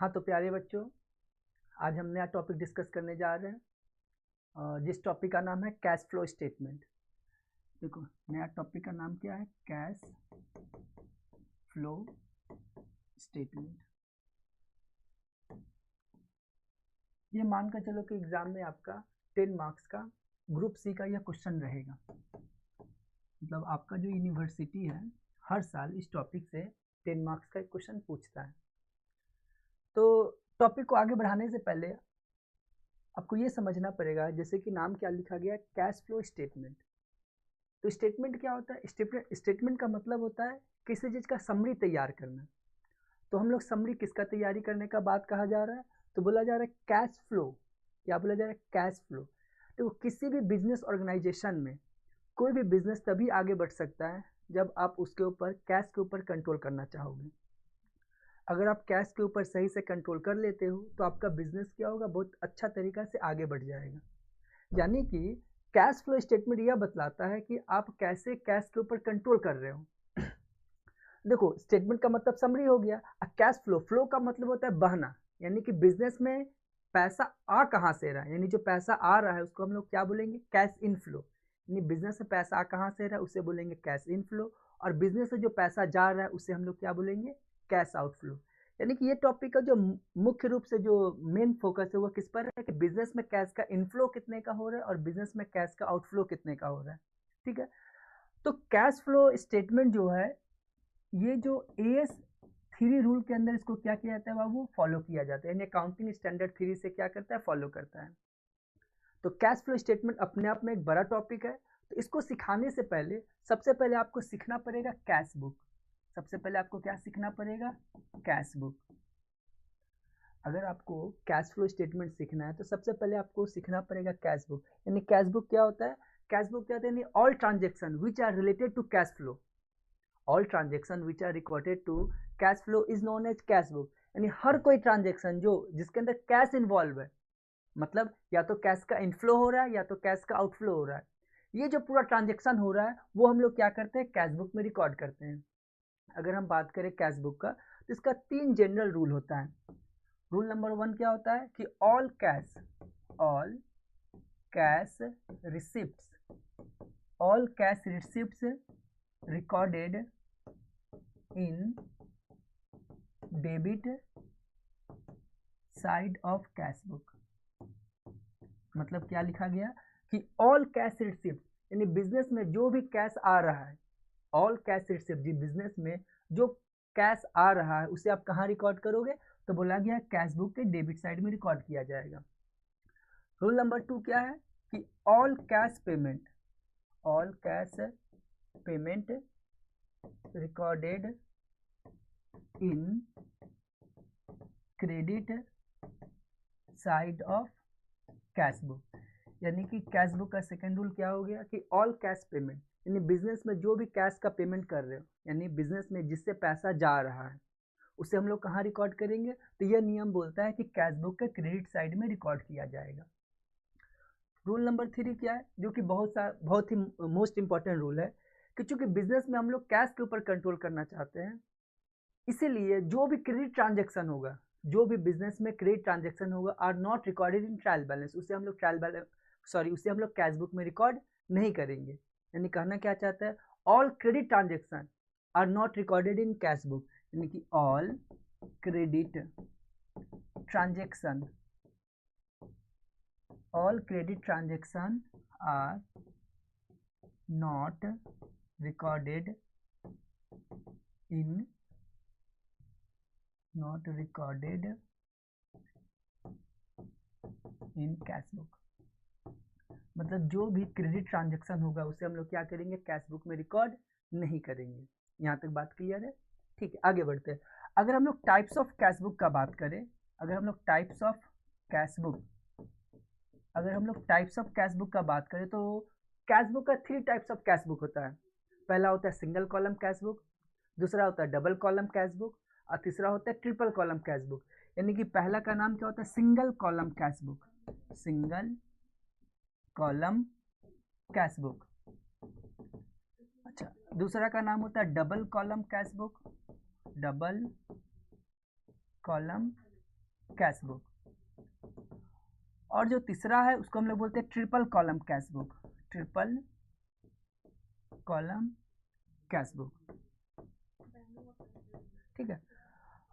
हाँ तो प्यारे बच्चों, आज हम नया टॉपिक डिस्कस करने जा रहे हैं, जिस टॉपिक का नाम है कैश फ्लो स्टेटमेंट। देखो, नया टॉपिक का नाम क्या है? Cash flow statement. ये मानकर चलो कि एग्जाम में आपका 10 मार्क्स का ग्रुप सी का यह क्वेश्चन रहेगा। मतलब आपका जो यूनिवर्सिटी है हर साल इस टॉपिक से 10 मार्क्स का एक क्वेश्चन पूछता है। तो टॉपिक को आगे बढ़ाने से पहले आपको ये समझना पड़ेगा, जैसे कि नाम क्या लिखा गया है, कैश फ्लो स्टेटमेंट। तो स्टेटमेंट क्या होता है? स्टेटमेंट का मतलब होता है किसी चीज़ का समरी तैयार करना। तो हम लोग समरी किसका तैयारी करने का बात कहा जा रहा है? तो बोला जा रहा है कैश फ्लो। क्या बोला जा रहा है? Cash flow. तो किसी भी बिजनेस ऑर्गेनाइजेशन में कोई भी बिजनेस तभी आगे बढ़ सकता है जब आप उसके ऊपर कैश के ऊपर कंट्रोल करना चाहोगे। अगर आप कैश के ऊपर सही से कंट्रोल कर लेते हो तो आपका बिजनेस क्या होगा? बहुत अच्छा तरीका से आगे बढ़ जाएगा। यानी कि कैश फ्लो स्टेटमेंट यह बतलाता है कि आप कैसे कैश के ऊपर कंट्रोल कर रहे हो। देखो, स्टेटमेंट का मतलब समरी हो गया। कैश फ्लो, फ्लो का मतलब होता है बहना, यानी कि बिजनेस में पैसा आ कहाँ से रहा है, यानी जो पैसा आ रहा है उसको हम लोग क्या बोलेंगे? Cash inflow. यानी बिजनेस में पैसा आ कहाँ से रहा है उसे बोलेंगे कैश इनफ्लो, और बिजनेस से जो पैसा जा रहा है उसे हम लोग क्या बोलेंगे? Cash outflow. यानी कि ये टॉपिक का जो मुख्य रूप से जो मेन फोकस है वो किस पर है कि बिजनेस में कैश का इनफ्लो कितने का हो रहा है और बिजनेस में कैश का आउटफ्लो कितने का हो रहा है। ठीक है। तो कैश फ्लो स्टेटमेंट जो है, ये जो एएस 3 रूल के अंदर इसको क्या किया जाता है बाबू? फॉलो किया जाता है। यानी अकाउंटिंग स्टैंडर्ड 3 से क्या करता है? फॉलो करता है। तो कैश फ्लो स्टेटमेंट अपने आप में एक बड़ा टॉपिक है। तो इसको सिखाने से पहले सबसे पहले आपको सीखना पड़ेगा कैश बुक। सबसे पहले आपको क्या सीखना पड़ेगा? Cash book. अगर आपको कैश फ्लो स्टेटमेंट सीखना है तो सबसे पहले आपको सीखना पड़ेगा कैश बुक। यानी कैश बुक क्या होता है? कैश बुक क्या होता है? यानी all transaction which are related to cash flow, all transaction which are recorded to cash flow is known as cash book. यानी हर कोई ट्रांजेक्शन जो जिसके अंदर कैश इन्वॉल्व है, मतलब या तो कैश का इनफ्लो हो रहा है या तो कैश का आउटफ्लो हो रहा है, ये जो पूरा ट्रांजेक्शन हो रहा है वो हम लोग क्या करते हैं? कैश बुक में रिकॉर्ड करते हैं। अगर हम बात करें कैश बुक का तो इसका 3 जनरल रूल होता है। रूल नंबर 1 क्या होता है कि all cash receipts all cash receipts recorded in debit side of cash book. मतलब क्या लिखा गया कि ऑल कैश रिसिप्ट, यानी बिजनेस में जो भी कैश आ रहा है, ऑल कैश रिसिप्ट, जी बिजनेस में जो कैश आ रहा है उसे आप कहाँ रिकॉर्ड करोगे? तो बोला गया कैश बुक के डेबिट साइड में रिकॉर्ड किया जाएगा। रूल नंबर 2 क्या है कि all cash payment recorded in credit side of cash book. यानी कि कैश बुक का सेकेंड रूल क्या हो गया कि ऑल कैश पेमेंट, यानी बिजनेस में जो भी कैश का पेमेंट कर रहे हो, यानी बिजनेस में जिससे पैसा जा रहा है उसे हम लोग कहाँ रिकॉर्ड करेंगे? तो यह नियम बोलता है कि कैश बुक के क्रेडिट साइड में रिकॉर्ड किया जाएगा। रूल नंबर 3 क्या है, जो कि बहुत ही मोस्ट इंपॉर्टेंट रूल है कि चूंकि बिजनेस में हम लोग कैश के ऊपर कंट्रोल करना चाहते हैं, इसीलिए जो भी क्रेडिट ट्रांजेक्शन होगा, जो भी बिजनेस में क्रेडिट ट्रांजेक्शन होगा are not recorded in trial balance, उसे हम लोग कैश बुक में रिकॉर्ड नहीं करेंगे। यानी कहना क्या चाहता है? All credit transaction are not recorded in cash book, यानी कि all credit transaction are not recorded in cash book. मतलब जो भी क्रेडिट ट्रांजेक्शन होगा उसे हम लोग क्या करेंगे? कैश बुक में रिकॉर्ड नहीं करेंगे। यहाँ तक बात क्लियर है? ठीक है, आगे बढ़ते हैं। अगर हम लोग टाइप्स ऑफ कैश बुक का बात करें, अगर हम लोग टाइप्स ऑफ कैश बुक का बात करें तो कैश बुक का 3 टाइप्स ऑफ कैश बुक होता है। पहला होता है सिंगल कॉलम कैश बुक, दूसरा होता है डबल कॉलम कैश बुक, और तीसरा होता है ट्रिपल कॉलम कैश बुक। यानी कि पहला का नाम क्या होता है? Single column cash book, single column cash book. अच्छा, दूसरा का नाम होता है double column cash book, double column cash book. और जो तीसरा है उसको हम लोग बोलते हैं triple column cash book, triple column cash book. ठीक है।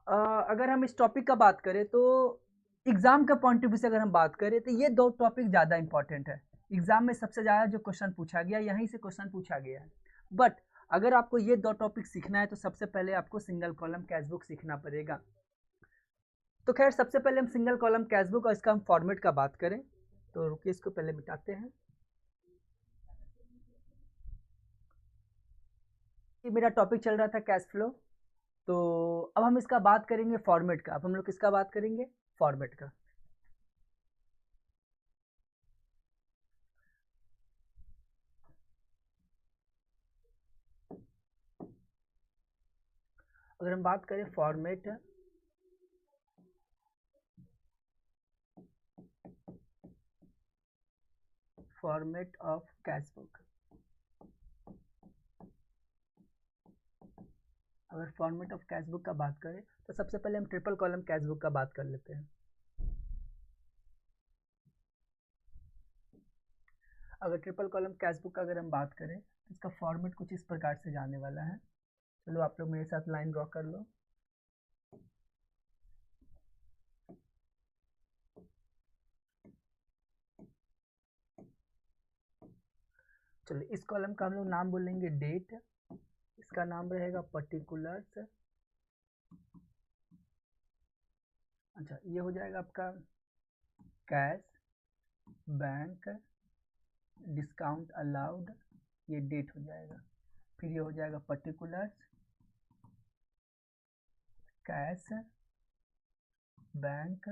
अगर हम इस टॉपिक का बात करें तो एग्जाम का पॉइंट ऑफ व्यू से अगर हम बात करें तो ये दो टॉपिक ज़्यादा इंपॉर्टेंट है। एग्जाम में सबसे ज़्यादा जो क्वेश्चन पूछा गया यहीं से क्वेश्चन पूछा गया है। बट अगर आपको ये दो टॉपिक सीखना है तो सबसे पहले आपको सिंगल कॉलम कैश बुक सीखना पड़ेगा। तो खैर सबसे पहले हम सिंगल कॉलम कैश बुक और इसका हम फॉर्मेट का बात करें तो रुकिए इसको पहले मिटाते हैं। ये मेरा टॉपिक चल रहा था कैश फ्लो, तो अब हम इसका बात करेंगे फॉर्मेट का। अब हम लोग किसका बात करेंगे? फॉर्मेट का। अगर हम बात करें फॉर्मेट ऑफ कैश बुक, अगर फॉर्मेट ऑफ कैश बुक का बात करें तो सबसे पहले हम ट्रिपल कॉलम कैश बुक का बात कर लेते हैं। अगर ट्रिपल कॉलम कैश बुक का अगर हम बात करें तो इसका फॉर्मेट कुछ इस प्रकार से जाने वाला है। चलो आप लोग मेरे साथ लाइन ड्रॉ कर लो। चलो इस कॉलम का हम लोग नाम बोलेंगे डेट, इसका नाम रहेगा पर्टिकुलर्स। अच्छा ये हो जाएगा आपका कैश, बैंक, डिस्काउंट अलाउड, ये डेट हो जाएगा। फिर ये हो जाएगा particulars, cash, bank,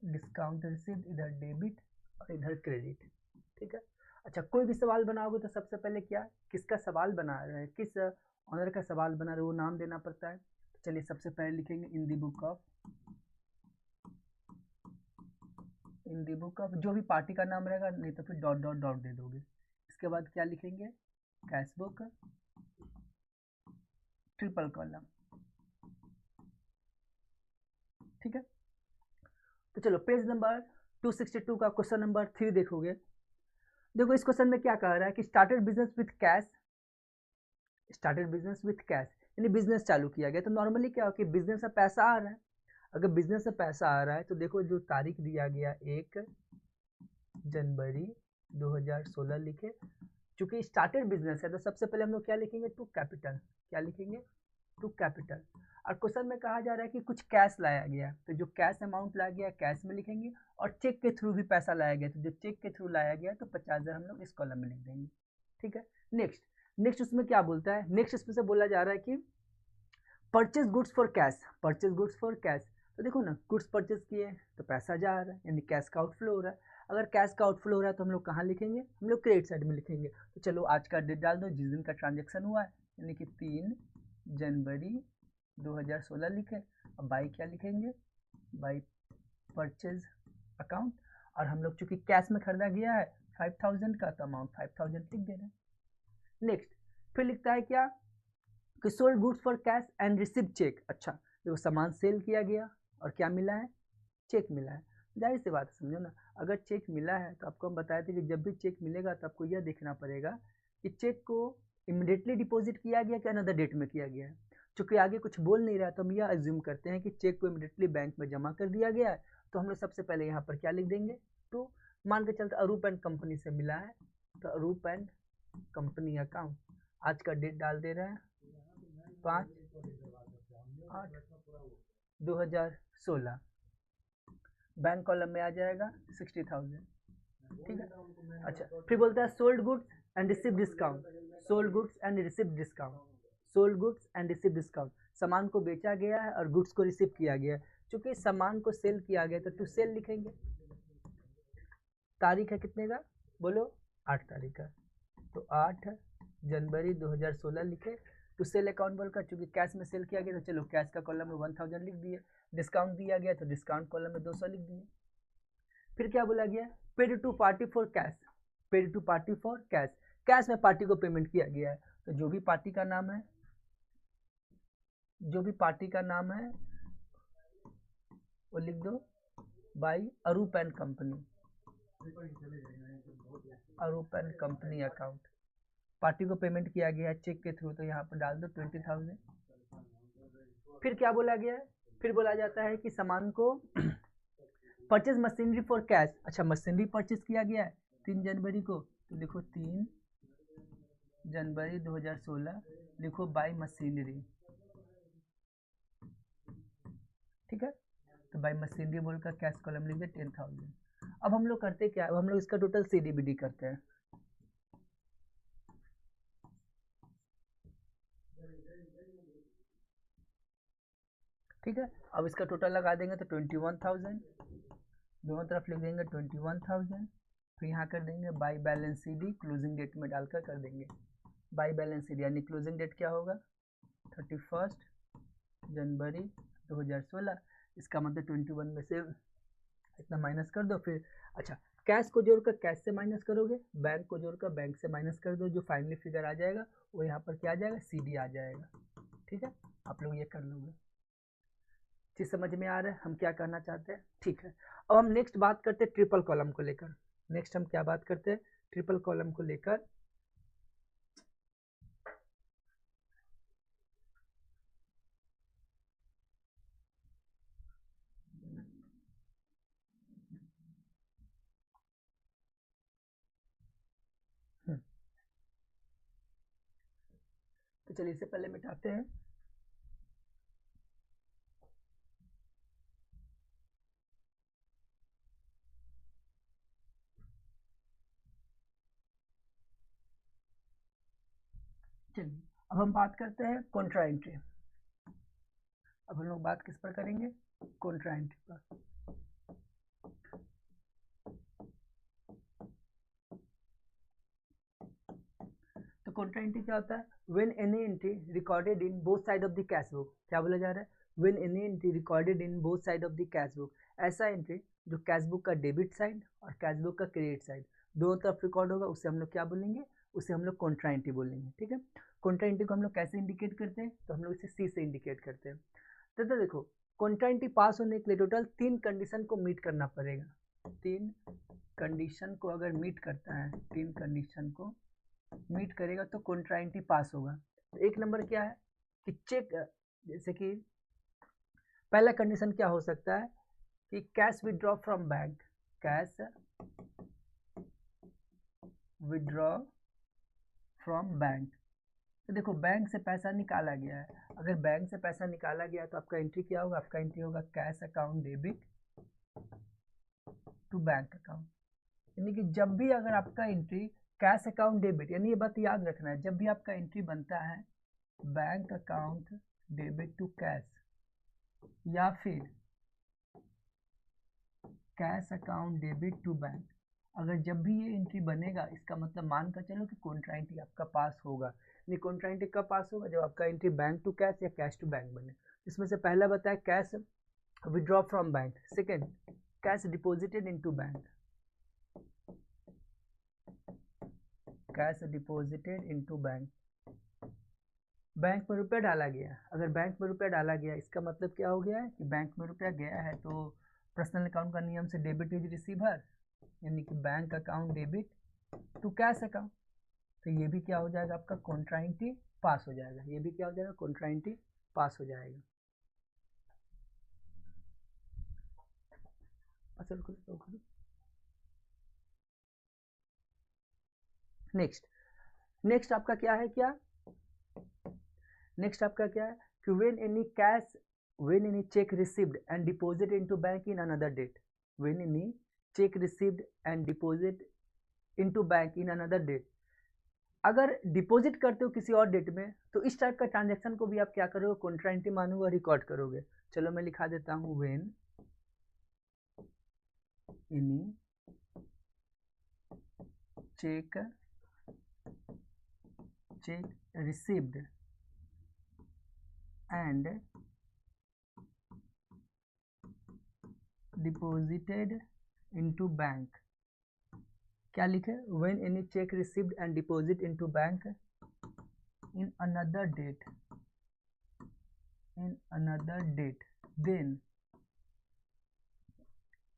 discount received, इधर डेबिट और इधर क्रेडिट। ठीक है। अच्छा कोई भी सवाल बनाओगे तो सबसे पहले क्या किसका सवाल बना रहे हैं, किस ऑनर का सवाल बना रहे हो वो नाम देना पड़ता है। तो चलिए सबसे पहले लिखेंगे in the book of, in the book of जो भी पार्टी का नाम रहेगा, नहीं तो फिर डॉट डॉट डॉट दे दोगे। इसके बाद क्या लिखेंगे? Cash book, triple column. ठीक है। तो चलो पेज नंबर 262 का क्वेश्चन नंबर 3 देखोगे। देखो इस क्वेश्चन में क्या कह रहा है कि started business with cash, started business with cash यानी बिजनेस चालू किया गया। तो नॉर्मली क्या हो कि बिजनेस से पैसा आ रहा है। अगर बिजनेस से पैसा आ रहा है तो देखो जो तारीख दिया गया 1 जनवरी 2016 लिखे। चूंकि स्टार्टेड बिजनेस है तो सबसे पहले हम लोग क्या लिखेंगे? To capital. क्या लिखेंगे? To capital. और क्वेश्चन में कहा जा रहा है कि कुछ कैश लाया गया, तो जो कैश अमाउंट लाया गया कैश में लिखेंगे, और चेक के थ्रू भी पैसा लाया गया तो जो चेक के थ्रू लाया गया तो 50,000 हम लोग इस कॉलम में लिख देंगे। ठीक है। नेक्स्ट उसमें क्या बोलता है? नेक्स्ट इसमें से बोला जा रहा है कि purchase goods for cash, purchase goods for cash. तो देखो ना गुड्स परचेज किए तो पैसा जा रहा है यानी कैश का आउटफ्लो हो रहा है। अगर कैश का आउटफ्लो हो रहा है तो हम लोग कहाँ लिखेंगे? हम लोग क्रेडिट साइड में लिखेंगे। तो चलो आज का डेट डाल दो जिस दिन का ट्रांजेक्शन हुआ है, यानी कि 3 जनवरी 2016 लिखे। अब बाई क्या लिखेंगे? By purchase account. और हम लोग चूंकि कैश में खरीदा गया है 5000 का तो अमाउंट 5000 लिख दे रहे हैं। नेक्स्ट फिर लिखता है क्या कि sold goods for cash and receive cheque. अच्छा देखो सामान सेल किया गया और क्या मिला है? चेक मिला है। जाहिर सी बात है, समझो ना, अगर चेक मिला है तो आपको हम बताए थे कि जब भी चेक मिलेगा तो आपको यह देखना पड़ेगा कि चेक को इमिडिएटली डिपॉजिट किया गया कि अनदर डेट में किया गया है। चूंकि आगे कुछ बोल नहीं रहा तो हम यह अज्यूम करते हैं कि चेक को इमिडिएटली बैंक में जमा कर दिया गया है। तो हम लोग सबसे पहले यहाँ पर क्या लिख देंगे? तो मान के चलते अरूप एंड कंपनी से मिला है तो अरूप एंड कंपनी अकाउंट। आज का डेट डाल दे रहे हैं 5/8/2016। बैंक कॉलम में आ जाएगा 60,000। ठीक है। अच्छा फिर बोलता है sold goods and receive discount, sold goods and receive discount, sold goods and receive discount. सामान को बेचा गया है और गुड्स को रिसीव किया गया है। चूंकि सामान को सेल किया गया तो टू सेल लिखेंगे। तारीख है कितने का? बोलो 8 तारीख का। तो 8 जनवरी 2016 लिखे। टू सेल अकाउंट बोलकर चूंकि कैश में सेल किया गया तो चलो कैश का कॉलम में 1000 लिख दिए। डिस्काउंट दिया गया तो डिस्काउंट कॉलम में 200 लिख दिए। फिर क्या बोला गया? Paid to party for cash, paid to party for cash, cash में पार्टी को पेमेंट किया गया है। तो जो भी पार्टी का नाम है, जो भी पार्टी का नाम है वो लिख दो, by Arup and company, Arup and company account. Party को पेमेंट किया गया है चेक के थ्रू, तो यहाँ पर डाल दो 20,000। फिर क्या बोला गया है, फिर बोला जाता है कि सामान को परचेज मशीनरी फॉर कैश। अच्छा, मशीनरी परचेज किया गया है 3 जनवरी को, तो लिखो 3 जनवरी 2016, लिखो बाय मशीनरी, ठीक है। तो बाय मशीनरी बोलकर कैश कॉलम लिख दे 10,000। अब हम लोग करते क्या, अब हम लोग इसका टोटल CDBD करते हैं। ठीक है, अब इसका टोटल लगा देंगे तो 21,000, दोनों तरफ लिख देंगे 21,000। फिर यहाँ कर देंगे by balance CD, closing date में डालकर कर देंगे बाई बैलेंस CD, यानी क्लोजिंग डेट क्या होगा 31 जनवरी 2016। इसका मतलब 21 में से इतना माइनस कर दो। फिर अच्छा, कैश को जोड़कर कैश से माइनस करोगे, बैंक को जोड़कर बैंक से माइनस कर दो, जो फाइनली फिगर आ जाएगा वो यहाँ पर क्या आ जाएगा, CD आ जाएगा। ठीक है, आप लोग ये कर लोगे। चीज समझ में आ रहा है हम क्या करना चाहते हैं? ठीक है, अब हम नेक्स्ट बात करते हैं ट्रिपल कॉलम को लेकर। नेक्स्ट हम क्या बात करते हैं, ट्रिपल कॉलम को लेकर। तो चलिए इससे पहले मिटाते हैं। चलिए अब हम बात करते हैं कॉन्ट्रा एंट्री। अब हम लोग बात किस पर करेंगे, कॉन्ट्रा एंट्री पर। तो कॉन्ट्रा एंट्री क्या होता है, when any entry recorded in both side of the cash book. क्या बोला जा रहा है, when any entry recorded in both side of the cash book. ऐसा एंट्री जो कैश बुक का डेबिट साइड और कैश बुक का क्रेडिट साइड दोनों तरफ रिकॉर्ड होगा, उसे हम लोग क्या बोलेंगे, उसे हम लोग कॉन्ट्रा एंट्री बोलेंगे। ठीक है, कॉन्ट्रा एंट्री को हम लोग कैसे इंडिकेट करते हैं, तो हम लोग इसे C से इंडिकेट करते हैं। तो देखो, कॉन्ट्रा एंट्री पास होने के लिए टोटल 3 कंडीशन को मीट करना पड़ेगा। 3 कंडीशन को अगर मीट करता है, 3 कंडीशन को मीट करेगा तो कॉन्ट्रा एंट्री पास होगा। तो एक नंबर क्या है कि चेक, जैसे कि पहला कंडीशन क्या हो सकता है कि cash withdraw from bank, cash withdraw from bank. तो देखो बैंक से पैसा निकाला गया है, अगर बैंक से पैसा निकाला गया तो आपका एंट्री क्या होगा, आपका एंट्री होगा cash account debit to bank account. यानी कि जब भी अगर आपका एंट्री कैश अकाउंट डेबिट, यानी ये बात याद रखना है, जब भी आपका एंट्री बनता है bank account debit to cash या फिर cash account debit to bank, अगर जब भी ये एंट्री बनेगा इसका मतलब मान कर चलो कि कॉन्ट्रा एंट्री आपका पास होगा। नहीं, कॉन्ट्रा एंट्री कब पास होगा, जब आपका एंट्री बैंक टू कैश या कैश टू बैंक बने। इसमें से पहला बताया cash withdraw from bank, second cash deposited into bank, cash deposited into bank, bank में रुपया डाला गया। अगर बैंक में रुपया डाला गया इसका मतलब क्या हो गया है कि बैंक में रुपया गया है, तो पर्सनल अकाउंट का नियम से डेबिट इज रिसीवर, यानी कि bank account debit to cash account. तो ये भी क्या हो जाएगा, आपका कॉन्ट्रा एंट्री पास हो जाएगा। ये भी क्या हो जाएगा, कॉन्ट्रा एंट्री पास हो जाएगा। नेक्स्ट आपका क्या है, क्या नेक्स्ट आपका क्या है कि when any cheque received and deposit into bank in another date, when any cheque received and deposit into bank in another date, अगर डिपॉजिट करते हो किसी और डेट में तो इस टाइप का ट्रांजैक्शन को भी आप क्या करोगे, कॉन्ट्रा एंट्री मानोगे, रिकॉर्ड करोगे। चलो मैं लिखा देता हूँ, when any cheque received and deposited into bank, क्या लिखे, when any cheque received and deposit into bank in another date, then 1 April 2016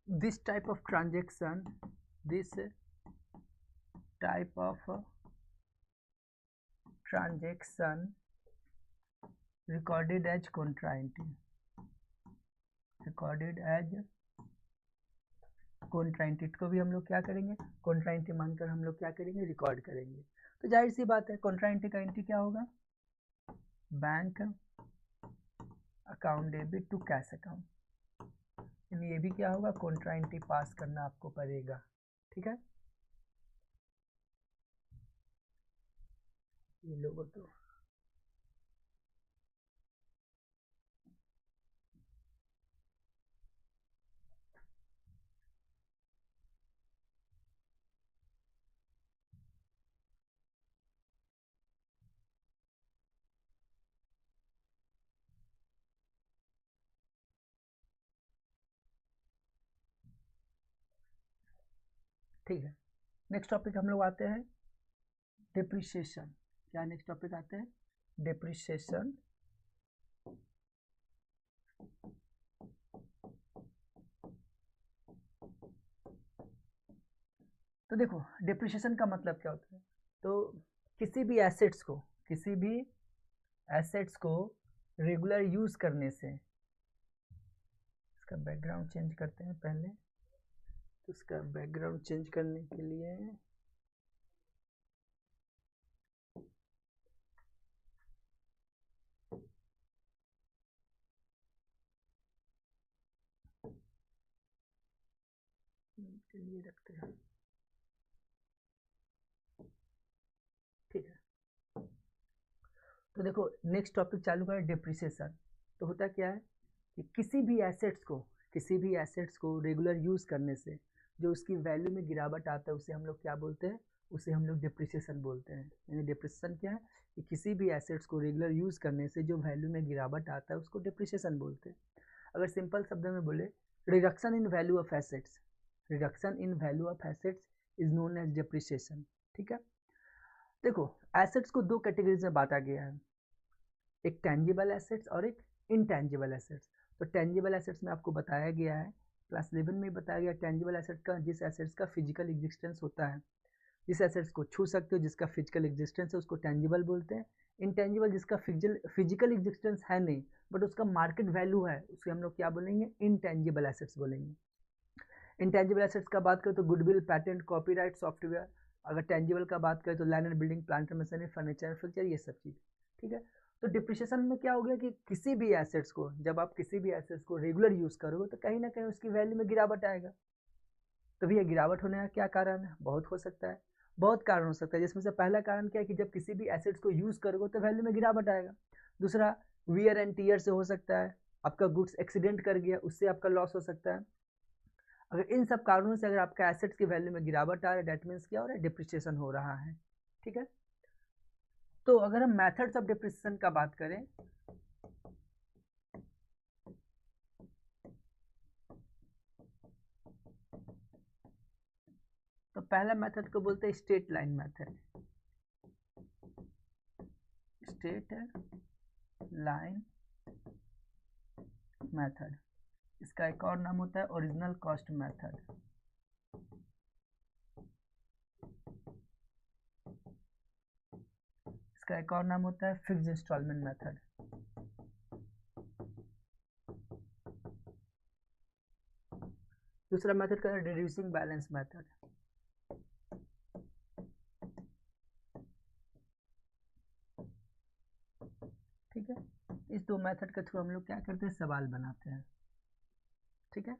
this type of transaction, this type of transaction recorded as contrainty, recorded as contrainty को भी हम लोग क्या करेंगे, contrainty मानकर हम लोग क्या करेंगे, रिकॉर्ड करेंगे। तो जाहिर सी बात है contrainty का एंट्री क्या होगा, bank account debit to cash account, यानी ये भी क्या होगा, contrainty पास करना आपको पड़ेगा। ठीक है, ये लोगों तो ठीक है। नेक्स्ट टॉपिक हम लोग आते हैं डिप्रिसिएशन। क्या नेक्स्ट टॉपिक आते हैं, डिप्रिसिएशन। तो देखो डिप्रिसिएशन का मतलब क्या होता है, तो किसी भी एसेट्स को रेगुलर यूज करने से, इसका बैकग्राउंड चेंज करते हैं पहले, तो इसका बैकग्राउंड चेंज करने के लिए चलिए रखते हैं, ठीक है। तो देखो नेक्स्ट टॉपिक चालू करें, डिप्रिसिएशन। तो होता क्या है कि किसी भी एसेट्स को रेगुलर यूज करने से जो उसकी वैल्यू में गिरावट आता है उसे हम लोग क्या बोलते हैं, उसे हम लोग डिप्रिसिएशन बोलते हैं। यानी डिप्रिसिएशन क्या है कि किसी भी एसेट्स को रेगुलर यूज करने से जो वैल्यू में गिरावट आता है उसको डिप्रिसिएशन बोलते हैं। अगर सिंपल शब्द में बोले, reduction in value of assets, reduction in value of assets is known as depreciation. ठीक है, देखो एसेट्स को दो कैटेगरीज में बांटा गया है, एक टेंजिबल एसेट्स और एक इनटेंजिबल एसेट्स। तो टेंजिबल एसेट्स में आपको बताया गया है, क्लास 11 में बताया गया, टेंजिबल एसेट का जिस एसेट्स का फिजिकल एग्जिस्टेंस होता है, जिस एसेट्स को छू सकते हो, जिसका फिजिकल एग्जिस्टेंस है, उसको टेंजिबल बोलते हैं। इनटेंजिबल जिसका फिजिकल एग्जिस्टेंस है नहीं बट उसका मार्केट वैल्यू है, उसके हम लोग क्या बोलेंगे, इनटेंजिबल एसेट्स बोलेंगे। इनटेंजिबल एसेट्स का बात करें तो गुडविल, पैटेंट, कॉपीराइट, सॉफ्टवेयर। अगर टेंजिबल का बात करें तो land and building, plant and machinery, furniture, fixture, ये सब चीज़। ठीक है, तो डिप्रिसिएशन में क्या हो गया कि किसी भी एसेट्स को, जब आप किसी भी एसेट्स को रेगुलर यूज करोगे तो कहीं ना कहीं उसकी वैल्यू में गिरावट आएगा। तो भैया गिरावट होने का क्या कारण है, बहुत हो सकता है, बहुत कारण हो सकता है, जिसमें से पहला कारण क्या है कि जब किसी भी एसेट्स को यूज करोगे तो वैल्यू में गिरावट आएगा। दूसरा, वियर एंड टीयर से हो सकता है, आपका गुड्स एक्सीडेंट कर गया उससे आपका लॉस हो सकता है। अगर इन सब कारणों से अगर आपका एसेट्स की वैल्यू में गिरावट आ रहा है, डेट मीन्स क्या हो रहा है, डिप्रिसिएशन हो रहा है। ठीक है, तो अगर हम मेथड्स ऑफ डिप्रिसिएशन का बात करें, तो पहला मेथड को बोलते हैं straight line method, straight line method. इसका एक और नाम होता है ओरिजिनल कॉस्ट मेथड। इसका एक और नाम होता है फिक्स्ड इंस्टॉलमेंट मेथड। दूसरा मेथड का है रिड्यूसिंग बैलेंस मेथड। ठीक है, इस दो मेथड के थ्रू हम लोग क्या करते हैं, सवाल बनाते हैं। ठीक है,